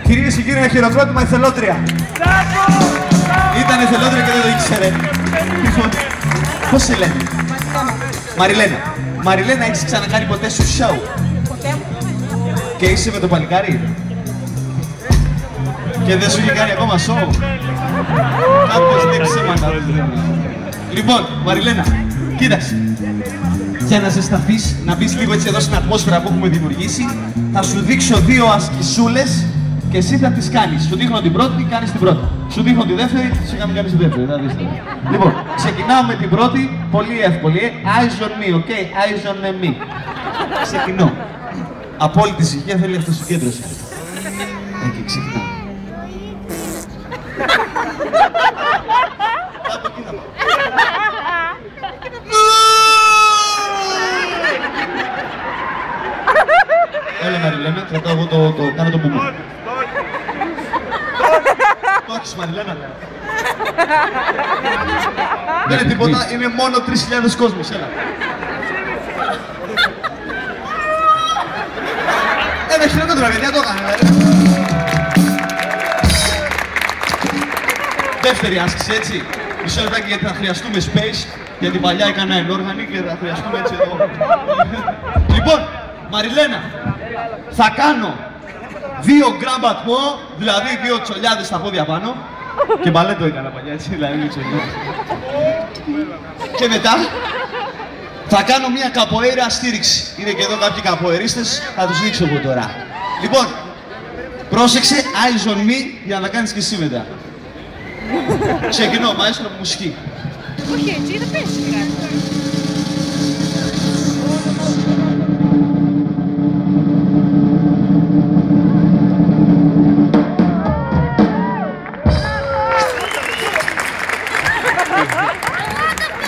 Κυρίες και κύριοι, ένα χειροκρότημα εθελόντρια. Ήταν εθελόντρια και δεν το ήξερε. Πώς σε λένε? Μαριλένα. Μαριλένα, έχεις ξανακάνει ποτέ σου show? Και είσαι με το παλικάρι? Και δεν σου είχε κάνει ακόμα show? Κάπως δεν ψέματα. Λοιπόν, Μαριλένα, κοίταξε. Για να ζεσταθείς, να μπεις λίγο έτσι εδώ στην ατμόσφαιρα που έχουμε δημιουργήσει, θα σου δείξω δύο ασκησούλες και εσύ θα τις κάνεις. Σου δείχνω την πρώτη, κάνεις την πρώτη. Σου δείχνω τη δεύτερη, σιγά μην κάνεις τη δεύτερη. Θα δεις. Λοιπόν, ξεκινάω με την πρώτη, πολύ εύκολη. Eyes on me, ok? Eyes on me. Ξεκινώ. Απόλυτη ησυχία, θέλει αυτοσυγκέντρωση. Εκεί, ξεκινάω. Κάπου εκεί θα πάω. Έλα Μαριλένα, κρατάω εγώ κάνω το μπουμπού. Το έχεις Μαριλένα. Δεν είναι τίποτα, είναι μόνο 3.000 κόσμος, έλα. Με χειροκρότημα, παιδιά, το έκανε. Δεύτερη άσκηση, έτσι. Μισό λεπτάκι γιατί θα χρειαστούμε space, γιατί παλιά έκανα ενόργανη και θα χρειαστούμε έτσι εδώ. Λοιπόν, Μαριλένα, θα κάνω 2 γκραμπατμό, δηλαδή 2 τσολιάδες στα πόδια πάνω. Και μπαλέτο έκανα παλιά, έτσι, δηλαδή είναι τσολιάδες. Και μετά θα κάνω μια καποέρα στήριξη. Είναι και εδώ κάποιοι καποερίστες, θα τους δείξω από τώρα. Λοιπόν, πρόσεξε, eyes on me, για να κάνεις και εσύ μετά. Ξεκινώ, μαέστρο με μουσική. Όχι έτσι, δεν πέσει κάτι.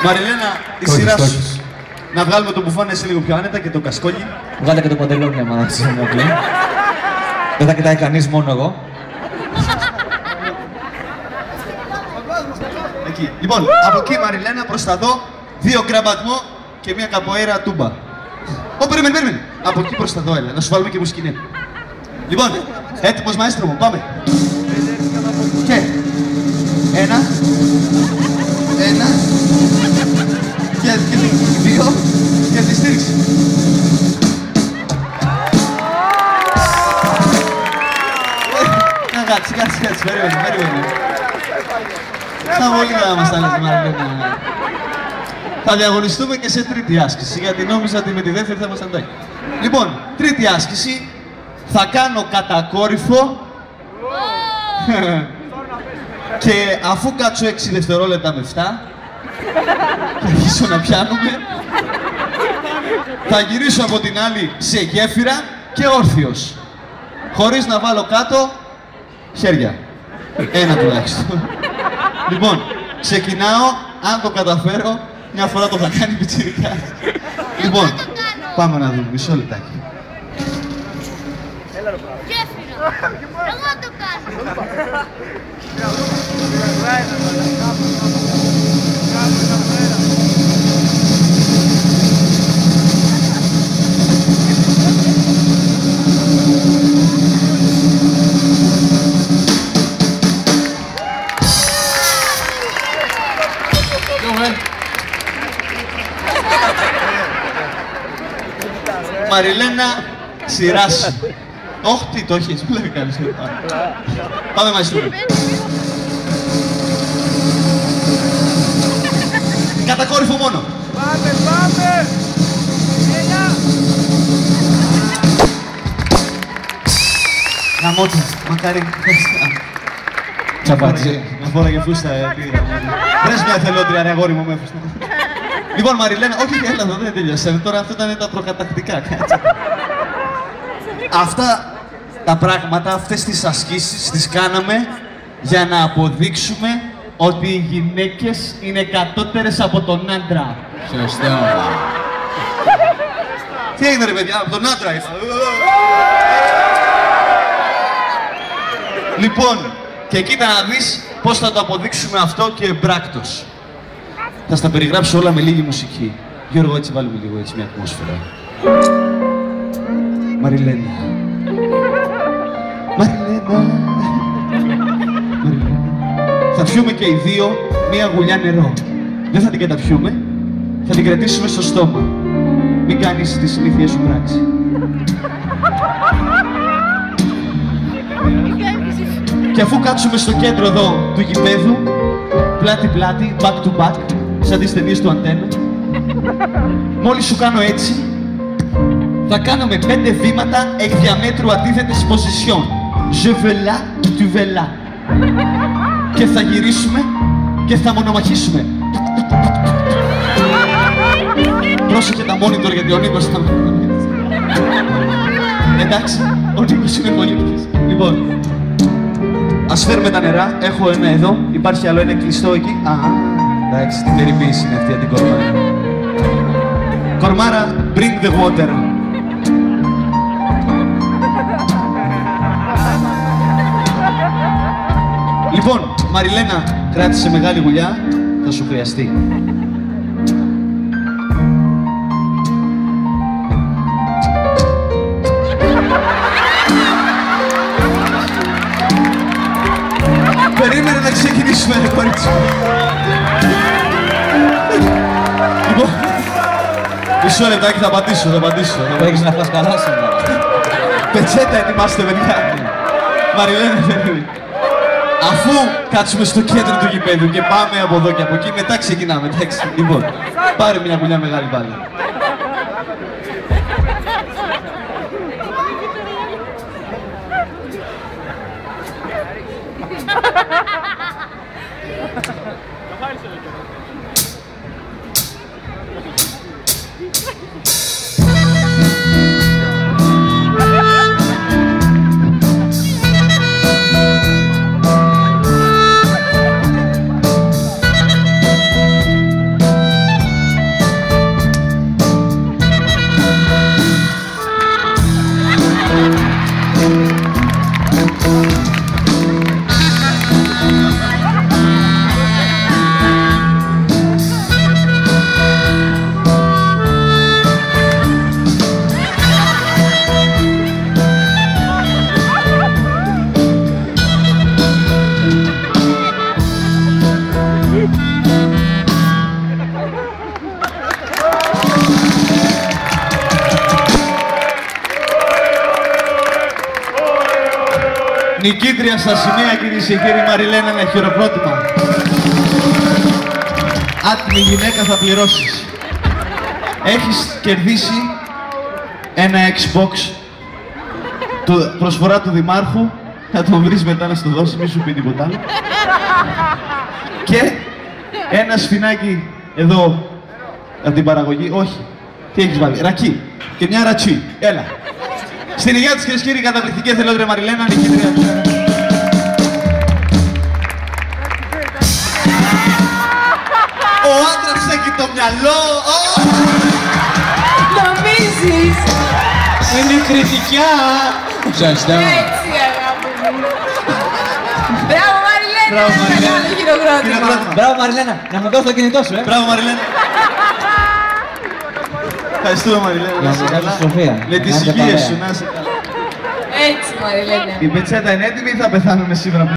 Μαριλένα, η σειρά σου. Να βγάλουμε το μπουφάν εσύ λίγο πιο άνετα και το κασκόλι. Βγάλε και το παντελόνι άμα να σε ενοχλεί. Δεν θα κοιτάει κανείς, μόνο εγώ. Εκεί. Λοιπόν, από εκεί Μαριλένα προς τα δω, 2 γκραμπατμό και μια καποέρα τούμπα. Περίμενε. Από εκεί προς τα δω, έλα. Να σου βάλουμε και μουσική, ναι. Λοιπόν, έτοιμος μαέστρο μου, πάμε. Και 1, και 2 και τη στήριξη. Κάτσε, περίμενε. Θα πολύ καλά μας τα λες, Μαριλένα. Θα διαγωνιστούμε και σε τρίτη άσκηση, γιατί νόμιζα ότι με τη δεύτερη θα ήμασταν τάκι. Λοιπόν, τρίτη άσκηση, θα κάνω κατακόρυφο και αφού κάτσω 6 δευτερόλεπτα με 7 και αρχίσω να πιάνουμε, θα γυρίσω από την άλλη σε γέφυρα και όρθιος, χωρίς να βάλω κάτω χέρια. Ένα τουλάχιστον. Λοιπόν, ξεκινάω, αν το καταφέρω, μια φορά το θα κάνει πιτσιρικά. Λοιπόν, πάμε να δούμε, μισό λεπτάκι. Γέφυρα. Εγώ το κάνω. Μαριλένα, σειρά σου. Όχι, τι το έχεις, που λέει κάνεις. Πάμε μαζί του. Κατακόρυφο μόνο. Πάμε! Γαμώτη, μακάρι. Τσαπάτσι. Να φόραγε φούστα, βρες μια εθελόντρια, ρε αγόρι μου, με φούστα. Λοιπόν, Μαριλένα, όχι, έλα εδώ, δεν τελειώσαμε. Τώρα αυτά ήταν τα προκατακτικά. Αυτά τα πράγματα, αυτές τις ασκήσεις τις κάναμε για να αποδείξουμε ότι οι γυναίκες είναι κατώτερες από τον άντρα. Σωστά. Τι έγινε ρε παιδιά, από τον άντρα ήρθα. Λοιπόν, και κοίτα να δεις πώς θα το αποδείξουμε αυτό και εμπράκτος. Θα στα περιγράψω όλα με λίγη μουσική. Γιώργο, έτσι βάλουμε λίγο έτσι μια ατμόσφαιρα. Μαριλένα. Μαριλένα. Θα πιούμε και οι δύο μία γουλιά νερό. Δεν θα την καταπιούμε, θα την κρατήσουμε στο στόμα. Μην κάνεις τη συνήθεια σου πράξη. Και αφού κάτσουμε στο κέντρο εδώ του γηπέδου, πλάτη-πλάτη, back to back, σαν τις ταινίες του Αντένα, μόλις σου κάνω έτσι, θα κάνουμε 5 βήματα εκ διαμέτρου αντίθετες ποσισιόν. Je veux là, tu veux là. Και θα γυρίσουμε και θα μονομαχήσουμε. Πρόσεχε τα monitor γιατί ο Νίκος θα... Εντάξει, ο Νίκος είναι πολύ πτής. Λοιπόν, ας φέρουμε τα νερά. Έχω ένα εδώ, υπάρχει άλλο ένα κλειστό εκεί. Α, εντάξει, την περιποίηση είναι αυτή από την Κορμάρα. Κορμάρα, bring the water. Λοιπόν, Μαριλένα, κράτησε μεγάλη γουλιά, θα σου χρειαστεί. Περίμενε να ξεκινήσουμε, ρε κορίτσι. Λοιπόν, μισό λεπτάκι θα πατήσω. Έχεις να φας καλά σήμερα. Πετσέτα ετοιμάστε, παιδιά. Μαριλένα, περίμενε. Αφού κάτσουμε στο κέντρο του γηπέδου και πάμε από εδώ και από εκεί, μετά ξεκινάμε, εντάξει. Λοιπόν, πάρε μια γουλιά μεγάλη μπάλα. Νικήτρια στα σημεία, κυρίες και κύριοι, Μαριλένα, ένα χειροκρότημα. Άτιμη γυναίκα, θα πληρώσεις. Έχεις κερδίσει ένα Xbox, προσφορά του Δημάρχου, θα τον βρεις μετά να στο δώσει, μη σου πει τίποτα άλλο. Και ένα σφινάκι εδώ από την παραγωγή, όχι, τι έχεις βάλει, ρακί και μια ρατσί, έλα. Στην υγεία της, κυρίες και κύριοι, καταπληκτική εθελόντρια Μαριλένα, νικήτρια. Ο άντρας έχει το μυαλό. Νομίζεις. Είναι κριτικιά. Ευχαριστώ. Έτσι, αγάπη μου. Μπράβο, Μαριλένα. Μπράβο, Μαριλένα. Μεγάλο χειροκρότημα. Μπράβο Μαριλένα, να με δώσει το κινητό σου, Μπράβο, Μαριλένα. Ευχαριστούμε, Μαριλένα. Να σε καλά, Σοφία. Με τις υγείες σου, να είσαι καλά. Έτσι, Μαριλένα. Η πετσέτα είναι έτοιμη ή θα πεθάνουμε σήμερα?